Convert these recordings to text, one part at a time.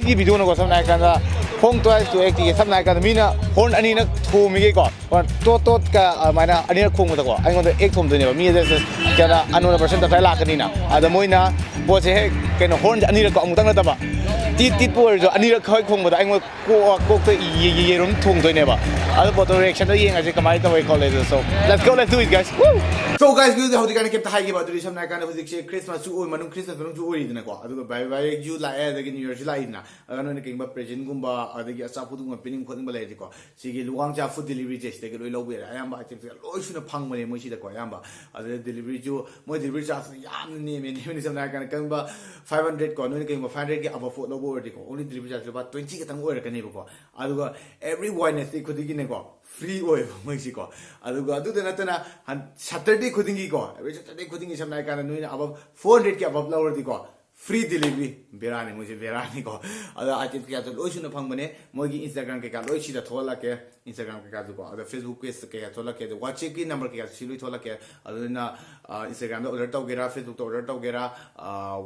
ꯁꯤꯒꯤ ꯚꯤꯗꯤꯑꯣꯅꯀꯣ ꯁꯝꯅ ꯍꯥꯏꯔꯀꯥꯟꯗ ꯍꯣꯡ ꯇ꯭ꯋꯥꯏꯁ ꯇꯨ ꯑꯦꯛꯇꯤꯒꯤ ꯁꯝꯅ ꯍꯥꯏꯔꯀꯥꯟꯗ ꯃꯤꯅ ꯍꯣꯔꯟ ꯑꯅꯤꯅ ꯊꯣꯝꯃꯤꯒꯩꯀꯣ ꯇꯣꯠ ꯇꯣꯠꯀ ꯑꯗꯨꯃꯥꯏꯅ ꯑꯅꯤꯔꯛ ꯈꯣꯡꯕꯗꯀꯣ ꯑꯩꯉꯣꯟꯗ ꯑꯦꯛ ꯊꯣꯝꯗꯣꯏꯅꯦꯕ ꯃꯤ ꯀꯩꯅꯣ ꯑꯅꯣꯟ ꯄꯔꯁꯟ ꯇꯞꯇꯥꯏ ꯂꯥꯛꯀꯅꯤꯅ ꯑꯗ ꯃꯣꯏꯅ ꯄꯣꯠꯁꯦ ꯍꯦꯛ ꯀꯩꯅꯣ ꯍꯣꯔꯟꯁꯦ ꯑꯅꯤꯔꯛꯀꯣ ꯑꯃꯨꯛꯇꯪ ꯅꯠꯇꯕ ꯇꯤꯠꯄꯨ ꯑꯣꯏꯔꯁꯨ ꯑꯅꯤꯔꯛ ꯈꯛ ꯈꯣꯡꯕꯗ ꯑꯩꯉꯣꯟꯗ ꯀꯣꯛꯇ ꯌꯦꯔꯨꯝ ꯊꯣꯡꯗꯣꯏꯅꯦꯕ ꯑꯗꯨ ꯄꯣꯠꯇꯣ ꯔꯤꯑꯦꯛꯁꯟꯗꯣ ꯌꯦꯡꯉꯁꯤ ꯀꯃꯥꯏꯅ ꯇꯧꯋꯤ ꯈꯣꯠꯂꯦ so let's go let's do it guys so guys ꯍꯧꯖꯤꯛꯀꯥꯟꯗ ꯀꯩꯝꯇ ꯍꯥꯏꯒꯦꯕ ꯑꯗꯨꯗꯤ ꯁꯝꯅ ꯍꯥꯏꯔꯀꯥꯟꯗ ꯍꯧꯖꯤꯛꯁꯦ ꯈ꯭ꯔꯤꯁꯃꯥꯁꯁꯨ ꯑꯣꯏ ꯃꯅꯨꯡ ꯈ꯭ꯔꯤꯁꯃꯥꯁ ꯃꯅꯨꯡꯁꯨ ꯑꯣꯏꯔꯤꯗꯅꯀꯣ ꯑꯗꯨꯒ ꯚꯥꯏꯔꯦꯛꯁꯨ ꯂꯥꯛꯑꯦ ꯑꯗꯒꯤ ꯅ꯭ꯌꯨ ꯌꯔꯁꯨ ꯂꯥꯛꯏꯗꯅ ꯑꯗꯨꯒ ꯅꯣꯏꯅ ꯀꯩꯒꯨꯝꯕ ꯄ꯭ꯔꯦꯖꯦꯟꯒꯨꯝꯕ ꯑꯗꯒꯤ ꯑꯆꯥꯄꯣꯠꯒꯨꯝꯕ ꯄꯤꯅꯤꯡ ꯈꯣꯠꯅꯤꯡꯕ ꯂꯩꯔꯗꯤꯀꯣ ꯁꯤꯒꯤ ꯂꯨꯋꯥꯡꯆꯥ ꯐꯨꯗ ꯗꯤꯂꯤꯚꯔꯤꯁꯦ ꯁꯤꯗꯒꯤ ꯂꯣꯏ ꯂꯧꯕ ꯌꯥꯔꯦ ꯑꯌꯥꯝꯕ ꯑꯥꯏꯇꯦꯝꯁꯦ ꯂꯣꯏ ꯁꯨꯅ ꯐꯪꯕꯅꯦ ꯃꯣꯏ ꯁꯤꯗꯀꯣ ꯑꯌꯥꯝꯕ ꯑꯗꯨꯗ ꯗꯤꯂꯤꯚꯔꯤꯁꯨ ꯃꯣꯏ ꯗꯤꯂꯤꯚꯔꯤ ꯆꯥꯔꯖꯅ ꯌꯥꯝꯅ ꯅꯦꯝꯃꯦ ꯁꯝꯅ ꯍꯥꯏꯔꯀꯥꯟꯗ ꯀꯩꯒꯨꯝꯕ 500 ꯀꯣ ꯅꯣꯏꯅ ꯀꯩꯒꯨꯝꯕ 500ꯒꯤ ꯑꯕꯞ ꯄꯣꯠ ꯂꯧꯕ ꯑꯣꯏꯔꯗꯤꯀꯣ ꯑꯣꯟꯂꯤ ꯗꯤꯂꯤꯚꯔꯤ ꯆꯥꯔꯖ ꯂꯨꯄꯥ 20 ꯈꯛꯇꯪ ꯑꯣꯏꯔꯛꯀꯅꯦꯕꯀꯣ ꯑꯗꯨꯒ ꯑꯦꯕ꯭ꯔꯤ ꯋꯦꯗꯅꯦꯁꯗꯦ ꯈꯨꯗꯤꯡꯒꯤꯅꯦꯀꯣ ꯐ꯭ꯔꯤ ꯑꯣꯏꯕ ꯃꯣꯏꯁꯤꯀꯣ ꯑꯗꯨꯒ ꯑꯗꯨꯗ ꯅꯠꯇꯅ ꯁꯇꯔꯗꯦ ꯈꯨꯗꯤꯡꯒꯤꯀꯣ ꯑꯦꯕ꯭ꯔꯤ ꯁꯇꯔꯗे ꯈꯨꯗꯤꯡꯒꯤ ꯁꯝꯅ ꯍꯥꯏꯔꯀꯥꯟꯗ ꯅꯣꯏꯅ ꯑꯕꯞ 400ꯒꯤ ꯑꯕꯞ ꯂꯧꯔꯗꯤꯀꯣ free delivery ꯕꯦꯔꯥꯅꯤ ꯃꯣꯏꯁꯦ ꯕꯦꯔꯥꯅꯤꯀꯣ ꯑꯗꯣ ꯑꯥꯏꯇꯦꯝ ꯀꯩꯀꯥꯁꯨ ꯂꯣꯏ ꯁꯨꯅ ꯐꯪꯕꯅꯦ ꯃꯣꯏꯒꯤ ꯏꯟꯁꯇꯥꯒ꯭ꯔꯥꯝ ꯀꯩꯀꯥ ꯂꯣꯏ ꯁꯤꯗ ꯊꯣꯛꯍꯜꯂꯛꯀꯦ ꯏꯟꯁꯇꯥꯒ꯭ꯔꯥꯝ ꯀꯩꯀꯥꯁꯨꯀꯣ ꯑꯗꯣ ꯐꯦꯁꯕꯨꯛ ꯄꯦꯖ ꯀꯩꯀꯥ ꯊꯣꯛꯂꯛꯀꯦ ꯑꯗꯣ ꯋꯥꯆꯦꯞꯀꯤ ꯅꯝꯕꯔ ꯀꯩꯀꯥꯁꯨ ꯁꯤ ꯂꯣꯏ ꯊꯣꯛꯂꯛꯀꯦ ꯑꯗꯨꯅ ꯏꯟꯁꯇꯥꯒ꯭ꯔꯥꯝꯗ ꯑꯣꯔꯗꯔ ꯇꯧꯒꯦꯔꯥ ꯐꯦꯁꯕꯨꯛꯇ ꯑꯣꯔꯗर ꯇꯧꯒꯦꯔꯥ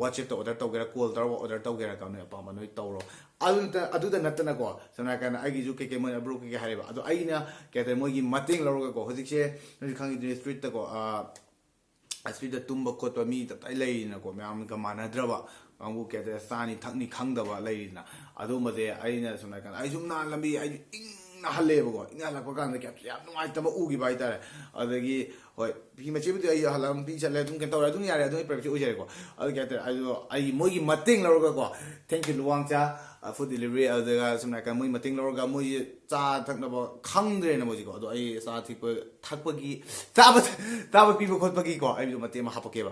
ꯋꯥꯆꯦꯞꯇ ꯑꯣꯔꯗर ꯇꯧꯒꯦꯔꯥ ꯀꯣꯜ ꯇꯧꯔꯒ ꯑꯣꯔꯗर ꯇꯧꯒꯦꯔꯥ ꯅꯣꯏ ꯑꯄꯥꯝꯕ ꯅꯣꯏ ꯇꯧꯔꯣ ꯑꯗꯨꯗ ꯅꯠꯇꯅꯀꯣ ꯁꯝꯅ ꯍꯥꯏꯔꯀꯥꯟꯗ ꯑꯩꯒꯤꯁꯨ ꯀꯩꯀꯩ ꯃꯣꯏꯅ ꯕ꯭ꯔꯣ ꯀꯩꯀꯩ ꯍꯥꯏꯔꯦꯕ ꯑꯗꯣ ꯑꯩꯅ ꯀꯩ ꯍꯥꯏꯇꯥꯔꯦ ꯃꯣꯏꯒꯤ ꯃꯇꯦꯡ ꯂꯧꯔꯒꯀꯣ ꯍꯧꯖꯤꯛꯁꯦ ꯅꯣꯏꯁꯨ ꯈꯪꯉꯤꯗꯨꯅꯤ ꯁ꯭ꯇ꯭ꯔꯤꯠꯇꯀꯣ ꯑꯁꯤꯗ ꯇꯨꯝꯕ ꯈꯣꯠꯄ ꯃꯤ ꯇꯞꯇꯥꯏ ꯂꯩꯔꯤꯅꯀꯣ ꯃꯌꯥꯝꯒ ꯃꯥꯟꯅꯗ꯭ꯔꯕ ꯀꯥꯡꯕꯨ ꯀꯩ ꯍꯥꯏꯇꯥꯔꯦ ꯆꯥꯅꯤ ꯊꯛꯅꯤ ꯈꯪꯗꯕ ꯂꯩꯔꯤꯗꯅ ꯑꯗꯨꯝꯕꯁꯦ ꯑꯩꯅ ꯁꯨꯝ ꯍꯥꯏꯔꯀꯥꯟꯗ ꯑꯩ ꯁꯨꯝ ꯅꯍꯥꯟ ꯂꯝꯕꯤ ꯑꯩꯁꯨ ꯏꯪꯅ ꯍꯜꯂꯦꯕꯀꯣ ꯏꯪꯅ ꯍꯜꯂꯛꯄ ꯀꯥꯟꯗ ꯌꯥꯝ ꯅꯨꯡꯉꯥꯏꯇꯕ ꯎꯈꯤꯕ ꯍꯥꯏꯇꯥꯔꯦ ꯑꯗꯒꯤ ꯍꯣꯏ ꯐꯤ ꯃꯆꯦꯕꯨꯗꯤ ꯑꯩ ꯍꯜꯂꯛ ꯐꯤ ꯆꯠꯂꯦ ꯑꯗꯨꯝ ꯀꯩꯅꯣ ꯇꯧꯔꯦ ꯑꯗꯨꯝ ꯌꯥꯔꯦ ꯑꯗꯨꯝ ꯄ꯭ꯔꯥꯏꯚꯦꯁꯤ ꯑꯣꯏꯖꯔꯦꯀꯣ ꯑꯗꯨ ꯀꯩ ꯍꯥꯏꯇꯥꯔꯦ ꯑꯗꯣ ꯑꯩ ꯃꯣꯏꯒꯤ ꯃꯇꯦꯡ ꯂꯧꯔꯒꯀꯣ thank you Luwangcha food delivery ꯑꯗꯨꯒ ꯁꯝꯅ ꯍꯥꯏꯔꯀꯥꯟꯗ ꯃꯣꯏ ꯃꯇꯦꯡ ꯂꯧꯔꯒ ꯃꯣꯏꯁꯦ ꯆꯥ ꯊꯛꯅꯕ ꯈꯪꯗ꯭ꯔꯦꯅ ꯃꯣꯏꯁꯤꯀꯣ ꯑꯗꯣ ꯑꯩ ꯆꯥ ꯊꯛꯄꯒꯤ ꯆꯥꯕ ꯄꯤꯕ ꯈꯣꯠꯄꯒꯤꯀꯣ ꯑꯩꯁꯨ ꯃꯇꯦꯡ ꯑꯃ ꯍꯥꯞꯄꯛꯀꯦꯕ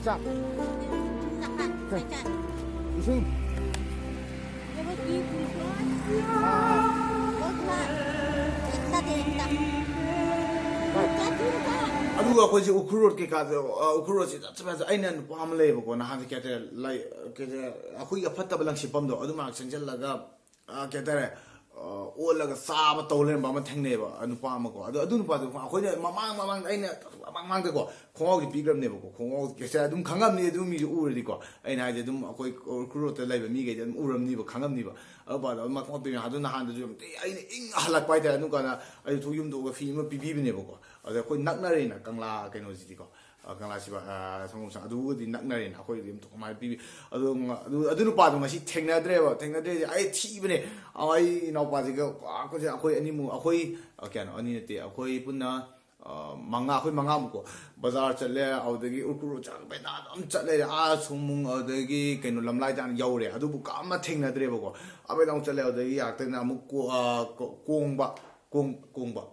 짝. 이승. ꯑꯗꯨꯒ ꯑꯩꯈꯣꯏꯁꯦ ꯎꯈ꯭ꯔꯨꯜ ꯔꯣꯗ ꯀꯩꯀꯥꯗ ꯎꯈ꯭ꯔꯨꯜ ꯔꯣꯗꯁꯦ ꯆꯠꯄꯁꯦ ꯑꯩꯅ ꯅꯨꯄꯥ ꯑꯃ ꯂꯩꯌꯦꯕꯀꯣ ꯅꯍꯥꯟꯁꯦ ꯀꯩ ꯍꯥꯏꯇꯥꯔꯦ ꯑꯩꯈꯣꯏꯒꯤ ꯑꯐꯠꯇꯕ ꯂꯪꯁꯤꯠꯐꯝꯗꯣ ꯑꯗꯨ ꯃꯅꯥꯛ ꯆꯪꯁꯤꯜꯂꯒ ꯀꯩ ꯍꯥꯏꯇꯥꯔꯦ ꯑꯣꯜꯂꯒ ꯆꯥꯕ ꯇꯧ ꯂꯩꯔꯝꯕ ꯑꯃ ꯊꯦꯡꯅꯩꯑꯕ ꯅꯨꯄꯥ ꯑꯃꯀꯣ ꯑꯗꯨ ꯅꯨꯄꯥꯗꯣ ꯑꯩꯈꯣꯏꯅ ꯃꯃꯥꯡꯗ ꯑꯩꯅ ꯃꯃꯥꯡꯗꯀꯣ ꯈꯣꯡꯒ꯭ꯔꯥꯎꯁꯦ ꯄꯤꯈ꯭ꯔꯕꯅꯦꯕꯀꯣ ꯈꯣꯡꯒ꯭ꯔꯥꯎ ꯀꯩꯁꯦ ꯑꯗꯨꯝ ꯈꯪꯉꯝꯅꯤ ꯑꯗꯨꯝ ꯃꯤꯁꯨ ꯎꯔꯗꯤꯀꯣ ꯑꯩꯅ ꯍꯥꯏꯁꯦ ꯑꯗꯨꯝ ꯑꯩꯈꯣꯏ ꯎꯈ꯭ꯔꯨꯜ ꯔꯣꯗꯇ ꯂꯩꯕ ꯃꯤꯈꯩꯗꯤ ꯑꯗꯨꯝ ꯎꯔꯝꯅꯤꯕ ꯈꯪꯉꯝꯅꯤꯕ ꯑꯗꯨ ꯅꯍꯥꯟꯗꯁꯨ ꯑꯩꯅ ꯏꯪꯅ ꯍꯜꯂꯛꯄ ꯍꯥꯏꯇꯥꯔꯦ ꯑꯗꯨ ꯀꯥꯟꯗ ꯑꯩꯁꯨ ꯌꯨꯝꯗꯣꯒ ꯐꯤ ꯑꯃ ꯄꯤꯕꯤꯕꯅꯦꯕꯀꯣ ꯑꯗ ꯑꯩꯈꯣꯏ ꯅꯛꯅꯔꯦꯅ ꯀꯪꯂꯥ ꯀꯩꯅꯣꯁꯤꯗꯤꯀꯣ ꯀꯪꯂꯥꯁꯤꯕ ꯁꯪꯒꯣꯝꯁꯪ ꯑꯗꯨꯕꯨꯗꯤ ꯅꯛꯅꯔꯦꯅ ꯑꯩꯈꯣꯏꯗꯤ ꯑꯝꯇ ꯀꯃꯥꯏꯅ ꯄꯤꯕꯤ ꯑꯗꯨ ꯅꯨꯄꯥꯗꯣ ꯉꯁꯤ ꯊꯦꯡꯅꯗ꯭ꯔꯦꯁꯦ ꯑꯩ ꯊꯤꯕꯅꯦ ꯑꯩ ꯏꯅꯥꯎꯄꯥꯁꯤꯒ ꯑꯩꯈꯣꯏ ꯑꯅꯤꯃꯨꯛ ꯑꯩꯈꯣꯏ ꯀꯌꯥꯅꯣ ꯑꯅꯤ ꯅꯠꯇꯦ ꯑꯩꯈꯣꯏ ꯄꯨꯟꯅ ꯑꯩꯈꯣꯏ ꯃꯉꯥꯃꯨꯛꯀꯣ ꯕꯖꯥꯔ ꯆꯠꯂꯦ ꯑꯗꯨꯗꯒꯤ ꯎꯈ꯭ꯔꯨꯜ ꯆꯪꯕꯩꯅ ꯑꯗꯨꯝ ꯆꯠꯂꯦ ꯁꯨꯃꯨꯡ ꯑꯗꯨꯗꯒꯤ ꯀꯩꯅꯣ ꯂꯝꯂꯥꯏ ꯇꯥꯅ ꯌꯧꯔꯦ ꯑꯗꯨꯕꯨ ꯀꯝꯃ ꯊꯦꯡꯅꯗ꯭ꯔꯦꯕꯀꯣ ꯑꯕꯩꯗ ꯑꯃꯨꯛ ꯆꯠꯂꯦ ꯑꯗꯨꯗꯒꯤ ꯌꯥꯔꯛꯇꯅ ꯑꯃꯨꯛ ꯀꯣꯡꯕ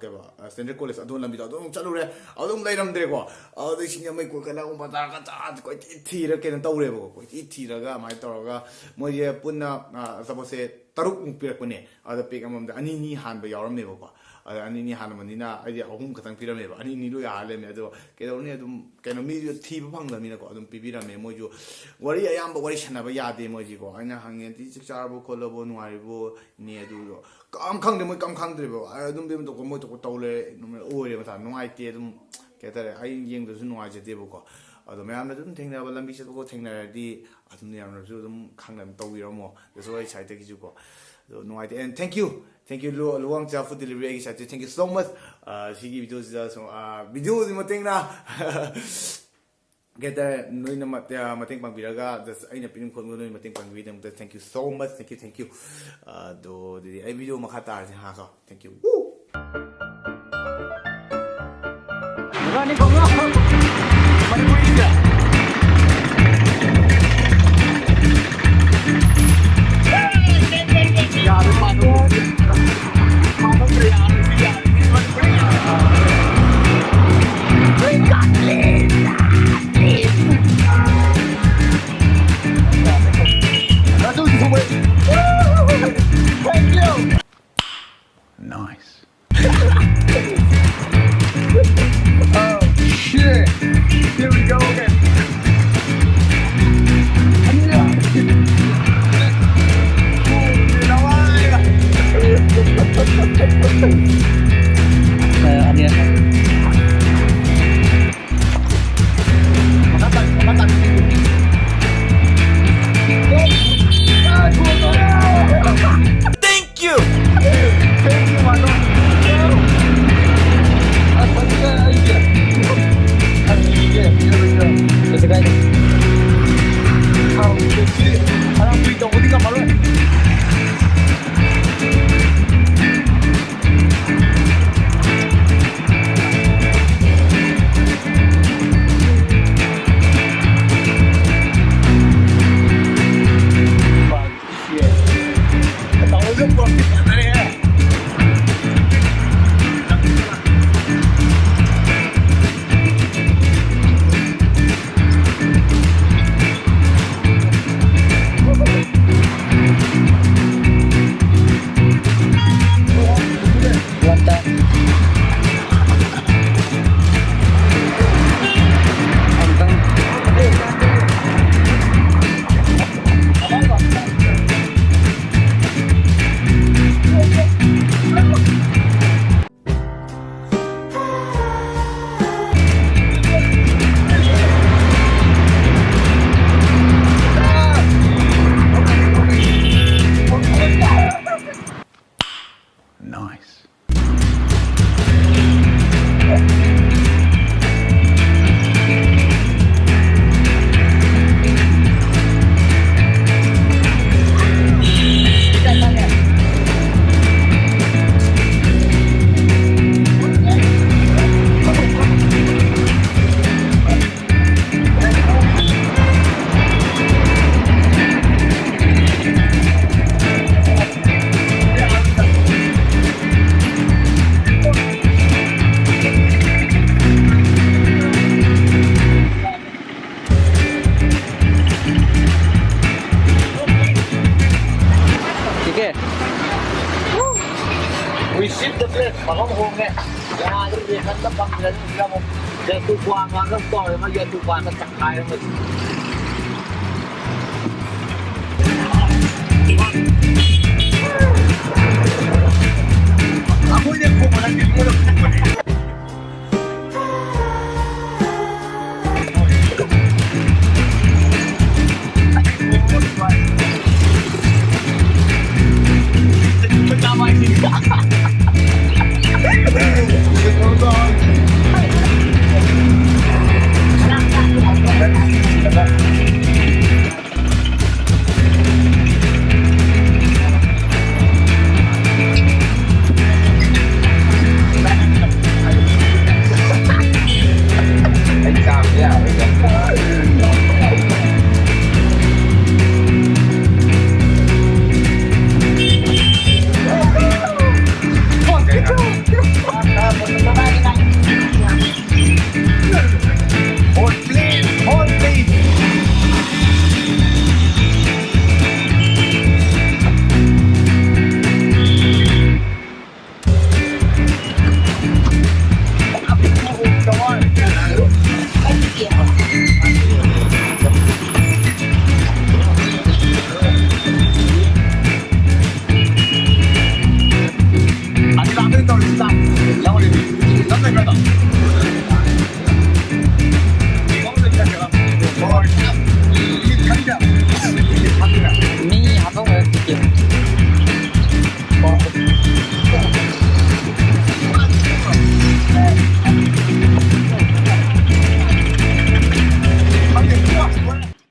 ꯀꯩꯕ ꯁ꯭ꯇꯦꯟꯗꯔꯠ ꯀꯣꯂꯦꯖ ꯑꯗꯨ ꯂꯝꯕꯤꯗꯣ ꯑꯗꯨꯝ ꯆꯠꯂꯨꯔꯦ ꯑꯗꯨꯝ ꯂꯩꯔꯝꯗ꯭ꯔꯦꯀꯣ ꯑꯗꯨꯗꯩ ꯁꯤꯡꯖꯃꯩ ꯀꯣꯏꯈꯠꯂꯒ ꯕꯖꯥꯔꯒ ꯀꯣꯏꯊꯤ ꯊꯤꯔ ꯀꯩꯅꯣ ꯇꯧꯔꯦꯕꯀꯣ ꯀꯣꯏꯊꯤ ꯊꯤꯔꯒ ꯑꯗꯨꯃꯥꯏꯅ ꯇꯧꯔꯒ ꯃꯣꯏꯁꯦ ꯄꯨꯟꯅ ꯑꯆꯥꯄꯣꯠꯁꯦ 3ꯃꯨꯛ ꯄꯤꯔꯛꯄꯅꯦ ꯑꯗ ꯄꯦꯛ ꯑꯃꯃꯝꯗ ꯑꯅꯤ ꯍꯥꯟꯕ ꯌꯥꯎꯔꯝꯃꯦꯕꯀꯣ ꯑꯗ ꯑꯅꯤ ꯍꯥꯟꯕꯅꯤꯅ ꯑꯩꯗꯤ 3 ꯈꯛꯇꯪ ꯄꯤꯔꯝꯃꯦꯕ ꯑꯅꯤ ꯂꯣꯏ ꯌꯥꯔ ꯂꯩꯔꯝꯃꯦ ꯑꯗꯣ ꯀꯩꯗꯧꯔꯅꯤ ꯑꯗꯨꯝ ꯀꯩꯅꯣ ꯃꯤꯁꯨ ꯊꯤꯕ ꯐꯪꯗꯕꯅꯤꯅꯀꯣ ꯑꯗꯨꯝ ꯄꯤꯕꯤꯔꯝꯃꯦ ꯃꯣꯏꯁꯨ ꯑꯌꯥꯝꯕ ꯋꯥꯔꯤ ꯁꯥꯟꯅꯕ ꯌꯥꯗꯦ ꯃꯣꯏꯁꯤꯀꯣ ꯑꯩꯅ ꯍꯪꯉꯦ ꯆꯥꯛ ꯆꯥꯔꯕꯣ ꯈꯣꯠꯂꯕꯣ ꯅꯨꯡꯉꯥꯏꯔꯤꯕꯣ ꯏꯅꯦ ꯑꯗꯨꯗꯣ ꯈꯪꯗꯦ ꯃꯣꯏ ꯈꯪꯗ꯭ꯔꯦꯕ ꯑꯗꯨꯝ ꯃꯣꯏ ꯊꯣꯛꯄ ꯇꯧ ꯂꯩꯔꯦ ꯑꯣꯏꯔꯦ ꯃꯊꯥ ꯅꯨꯡꯉꯥꯏꯇꯦ ꯑꯗꯨꯝ ꯀꯩ ꯍꯥꯏꯇꯥꯔꯦ ꯑꯩ ꯌꯦꯡꯗꯁꯨ ꯅꯨꯡꯉꯥꯏꯖꯗꯦꯕꯀꯣ ꯑꯗꯣ ꯃꯌꯥꯝꯅ ꯑꯗꯨꯝ ꯊꯦꯡꯅꯕ ꯂꯝꯕꯤ ꯆꯠꯄꯀꯣ ꯊꯦꯡꯅꯔꯗꯤ ꯑꯗꯨꯝ ꯌꯥꯝꯅꯁꯨ ꯑꯗꯨꯝ ꯈꯪꯅ ꯇꯧꯕꯤꯔꯝꯃꯣ ꯑꯗꯨꯁꯨ ꯑꯩ ꯁꯥꯏꯠꯇꯒꯤꯁꯨꯀꯣ ꯑꯗꯣ ꯅꯨꯡꯉꯥꯏꯇꯦ and thank you Luwangcha food delivery ꯑꯩꯒꯤ ꯁꯥꯏꯠꯇꯒꯤ ꯊꯦꯡꯛ ꯌꯨ ꯁꯣ ꯃꯆ ꯁꯤꯒꯤ ꯚꯤꯗꯤꯑꯣꯁꯤꯗ ꯚꯤꯗꯤꯑꯣꯒꯤ ꯃꯇꯦꯡꯅ ꯀꯩ ꯍꯥꯏꯇꯥꯔꯦ ꯅꯣꯏꯅ ꯃꯇꯦꯡ ꯄꯥꯡꯕꯤꯔꯒ ꯖꯁ ꯑꯩꯅ ꯄꯤꯅꯤꯡ ꯈꯣꯠꯅꯤꯡꯕ ꯅꯣꯏꯅ ꯃꯇꯦꯡ ꯄꯥꯡꯕꯤꯕꯒꯤꯗꯃꯛꯇ thank you so much thank you ꯑꯗꯣ ꯑꯗꯨꯗꯤ ꯑꯩ ꯚꯤꯗꯤꯑꯣ ꯃꯈꯥ ꯇꯥꯔꯁꯦ ꯀꯣ thank you Nice. Shit. Here we go again. อันนี้ครับมาตัด Thank you. Thank you, mano. Kasi kaya parang dito, hindi ka malo eh. Nice. Okay. We ship the place mà không hồn nè. Nhà cái gì hắn nó bằng lên ra một giờ tu qua mà nó to mà giờ tu qua nó chặt hai mình.